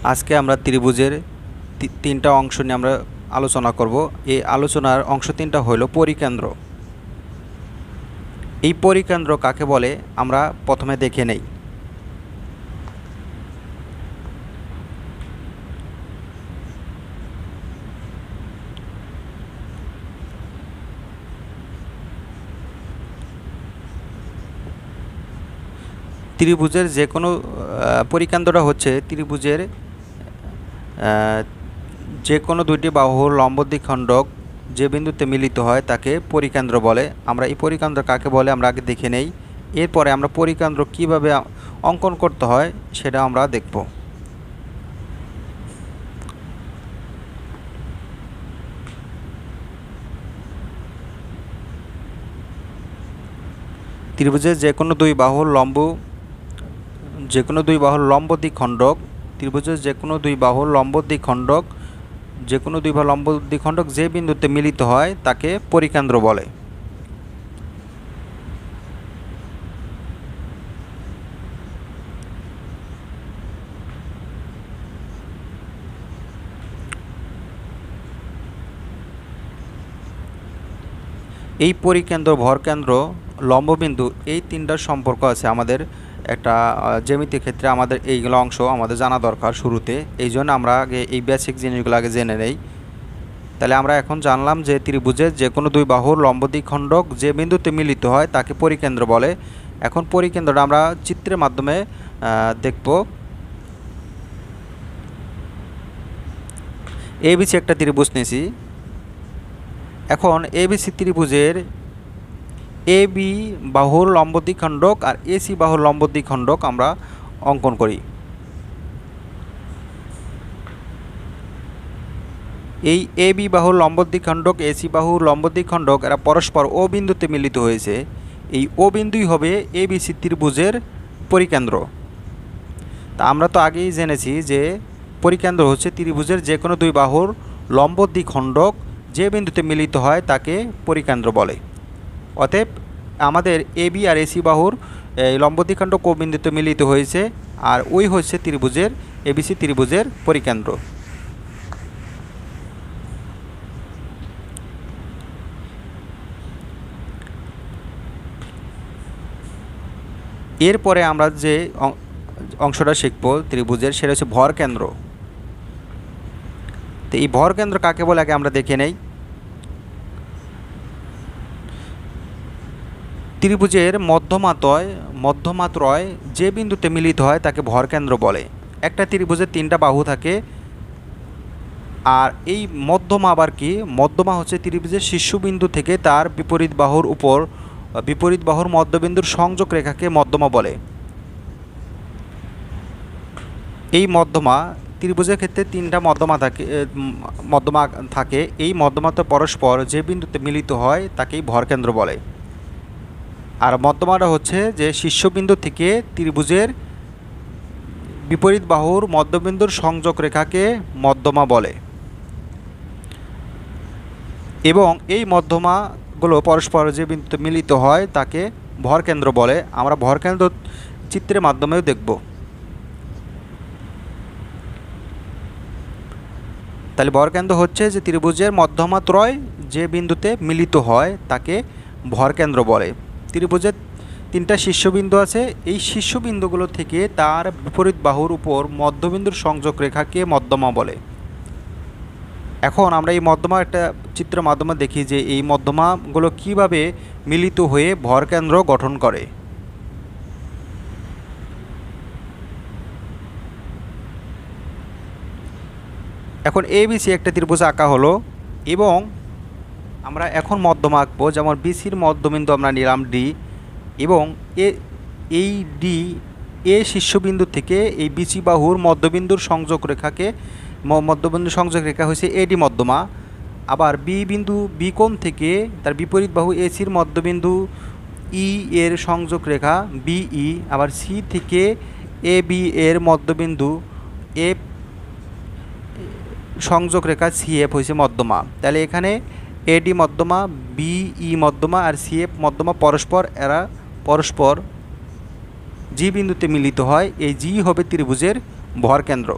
আজকে আমরা ত্রিভুজের তিনটা অংশ নিয়ে আমরা আলোচনা করব। এই আলোচনার অংশ তিনটা হলো পরিকেন্দ্র। এই পরিকেন্দ্র কাকে বলে আমরা প্রথমে দেখে নেই। ত্রিভুজের যে কোনো পরিকেন্দ্রটা হচ্ছে ত্রিভুজের যে কোনো দুইটি বাহুর লম্ব দ্বিখণ্ডক যে বিন্দুতে মিলিত হয় তাকে পরিকেন্দ্র বলে। আমরা এই পরিকেন্দ্র কাকে বলে আমরা আগে দেখে নেই, এরপরে আমরা পরিকেন্দ্র কিভাবে অঙ্কন করতে হয় সেটা আমরা দেখব। ত্রিভুজের যে কোনো দুই বাহুর লম্ব দ্বিখণ্ডক, ত্রিভুজের যে কোনো দুই বাহুর লম্ব দ্বিখণ্ডক যে বিন্দুতে মিলিত হয় তাকে পরিকেন্দ্র বলে। এই পরিকেন্দ্র, ভরকেন্দ্র, লম্ববিন্দু এই তিনটার সম্পর্ক আছে আমাদের একটা জ্যামিতির ক্ষেত্রে। আমাদের এইগুলো অংশ আমাদের জানা দরকার শুরুতে, এই জন্য আমরা আগে এই বেসিক জিনিসগুলো আগে জেনে নেই। তাহলে আমরা এখন জানলাম যে ত্রিভুজের যে কোনো দুই বাহুর লম্ব দ্বিখণ্ডক যে বিন্দুতে মিলিত হয় তাকে পরিকেন্দ্র বলে। এখন পরিকেন্দ্রটা আমরা চিত্রের মাধ্যমে দেখব। এবিসি একটা ত্রিভুজ নিয়েছি। এখন এবিসি ত্রিভুজের এবি বাহুর লম্ব দ্বিখণ্ডক আর এসি বাহুর লম্ব দ্বিখণ্ডক আমরা অঙ্কন করি। এই এবি বাহুর লম্ব দ্বিখণ্ডক, এসি বাহুর লম্ব দ্বিখণ্ডক এরা পরস্পর ও বিন্দুতে মিলিত হয়েছে। এই ও বিন্দুই হবে এবিসি ত্রিভুজের পরিকেন্দ্র। তা আমরা তো আগেই জেনেছি যে পরিকেন্দ্র হচ্ছে ত্রিভুজের যে কোনো দুই বাহুর লম্ব দ্বিখণ্ডক যে বিন্দুতে মিলিত হয় তাকে পরিকেন্দ্র বলে। অতএব আমাদের এবি আর এসি বাহুর লম্ব দ্বিখণ্ডক ও বিন্দুতে মিলিত হয়েছে, আর ওই হচ্ছে ত্রিভুজের এবিসি ত্রিভুজের পরিকেন্দ্র। এরপরে আমরা যে অংশটা শিখব ত্রিভুজের সেটা হচ্ছে ভরকেন্দ্র। তো এই ভরকেন্দ্র কাকে বলে আগে আমরা দেখে নেই। ত্রিভুজের মধ্যমাত্রয় যে বিন্দুতে মিলিত হয় তাকে ভরকেন্দ্র বলে। একটা ত্রিভুজের তিনটা বাহু থাকে, আর এই মধ্যমা আবার কি? মধ্যমা হচ্ছে ত্রিভুজের শীর্ষবিন্দু থেকে তার বিপরীত বাহুর মধ্যবিন্দুর সংযোগ রেখাকে মধ্যমা বলে। এই মধ্যমা ত্রিভুজের ক্ষেত্রে তিনটা মধ্যমা থাকে। এই মধ্যমাতে পরস্পর যে বিন্দুতে মিলিত হয় তাকেই ভরকেন্দ্র বলে। আর মধ্যমাটা হচ্ছে যে শীর্ষবিন্দু থেকে ত্রিভুজের বিপরীত বাহুর মধ্যবিন্দুর সংযোগ রেখাকে মধ্যমা বলে। এবং এই মধ্যমাগুলো পরস্পর যে বিন্দুতে মিলিত হয় তাকে ভরকেন্দ্র বলে। আমরা ভরকেন্দ্র চিত্রের মাধ্যমেও দেখব। তাহলে ভরকেন্দ্র হচ্ছে যে ত্রিভুজের মধ্যমাত্রয় যে বিন্দুতে মিলিত হয় তাকে ভরকেন্দ্র বলে। ত্রিভুজের তিনটা শীর্ষবিন্দু আছে, এই শীর্ষবিন্দুগুলো থেকে তার বিপরীত বাহুর উপর মধ্যবিন্দুর সংযোগ রেখাকে মধ্যমা বলে। এখন আমরা এই মধ্যমা একটা চিত্রের মাধ্যমে দেখি যে এই মধ্যমাগুলো কিভাবে মিলিত হয়ে ভরকেন্দ্র গঠন করে। এখন এবিসি একটা ত্রিভুজ আঁকা হলো, এবং আমরা এখন মধ্যমা আঁকবো। যেমন বিসির মধ্যবিন্দু আমরা নিলাম ডি, এবং এই ডি এ শীর্ষবিন্দু থেকে এই বিসি বাহুর মধ্যবিন্দুর সংযোগ রেখা হয়েছে এডি মধ্যমা। আবার বি কোণ থেকে তার বিপরীত বাহু এসির মধ্যবিন্দু ই এর সংযোগ রেখা বিই। আবার সি থেকে এ বি এর মধ্যবিন্দু এফ সংযোগ রেখা সিএফ হয়েছে মধ্যমা। তাহলে এখানে এডি মধ্যমা, বিই মধ্যমা আর সিএফ মধ্যমা পরস্পর জি বিন্দুতে মিলিত হয়। এই জি হবে ত্রিভুজের ভরকেন্দ্র।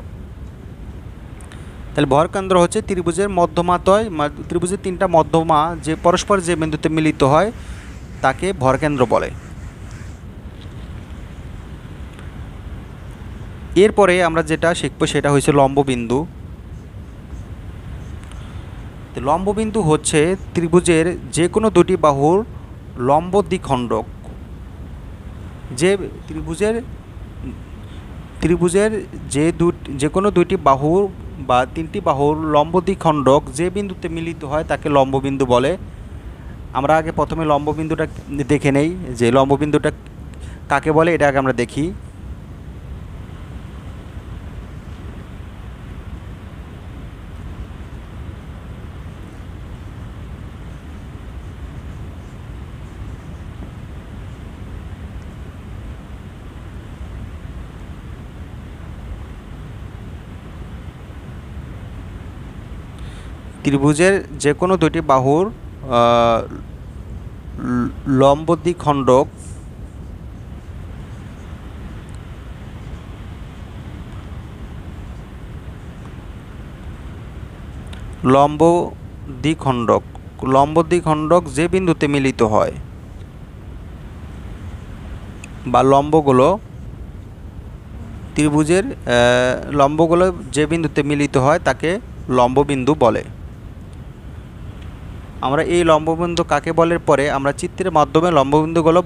তাহলে ভরকেন্দ্র হচ্ছে ত্রিভুজের মধ্যমাতয়, ত্রিভুজের তিনটা মধ্যমা যে পরস্পর যে বিন্দুতে মিলিত হয় তাকে ভরকেন্দ্র বলে। এরপরে আমরা যেটা শিখবো সেটা হচ্ছে লম্ববিন্দু। লম্ববিন্দু হচ্ছে ত্রিভুজের যে কোনো দুটি বাহুর লম্ব দ্বিখণ্ডক। ত্রিভুজের যে কোনো দুটি বাহু বা তিনটি বাহুর লম্ব দ্বিখণ্ডক যে বিন্দুতে মিলিত হয় তাকে লম্ববিন্দু বলে। আমরা আগে প্রথমে লম্ববিন্দুটা দেখে নেই যে লম্ববিন্দুটা কাকে বলে, এটা আগে আমরা দেখি। ত্রিভুজের যে কোনো দুটি বাহুর লম্ব দ্বিখণ্ডক লম্ব দ্বিখণ্ডক যে বিন্দুতে মিলিত হয় বা লম্বগুলো ত্রিভুজের লম্বগুলো যে বিন্দুতে মিলিত হয় তাকে লম্ববিন্দু বলে। আমরা এই লম্ববিন্দু কাকে বলে পরে আমরা চিত্রের মাধ্যমে লম্ববিন্দুগুলো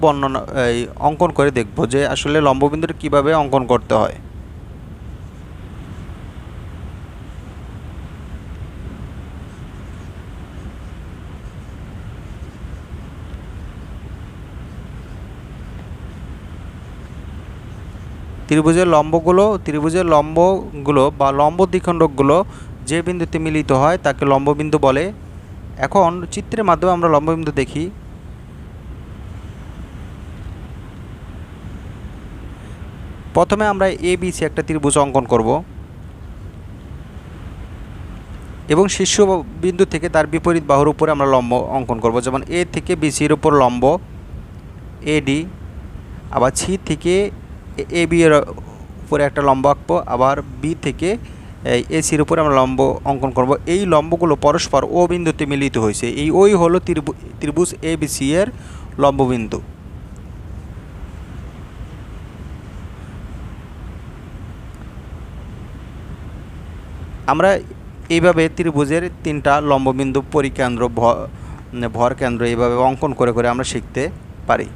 অঙ্কন করে দেখব যে আসলে লম্ববিন্দুটা কিভাবে অঙ্কন করতে হয়। ত্রিভুজের লম্বগুলো বা লম্ব দ্বিখণ্ডকগুলো যে বিন্দুতে মিলিত হয় তাকে লম্ববিন্দু বলে। এখন চিত্রের মাধ্যমে আমরা লম্ববিন্দু দেখি। প্রথমে আমরা ABC একটা ত্রিভুজ অঙ্কন করব এবং শীর্ষ বিন্দু থেকে তার বিপরীত বাহুর উপরে আমরা লম্ব অঙ্কন করব। যেমন A থেকে BCর উপর লম্ব AD, আবার C থেকে AB এর উপরে একটা লম্ব আঁকবো, আবার B থেকে ACর উপরে আমরা লম্ব অঙ্কন করব। এই লম্বগুলো পরস্পর ও বিন্দুতে মিলিত হয়েছে। এই ওই হলো ত্রিভুজ ABC এর লম্ববিন্দু। আমরা এইভাবে ত্রিভুজের তিনটা লম্ববিন্দু, পরিকেন্দ্র, ভরকেন্দ্র এইভাবে অঙ্কন করে করে আমরা শিখতে পারি।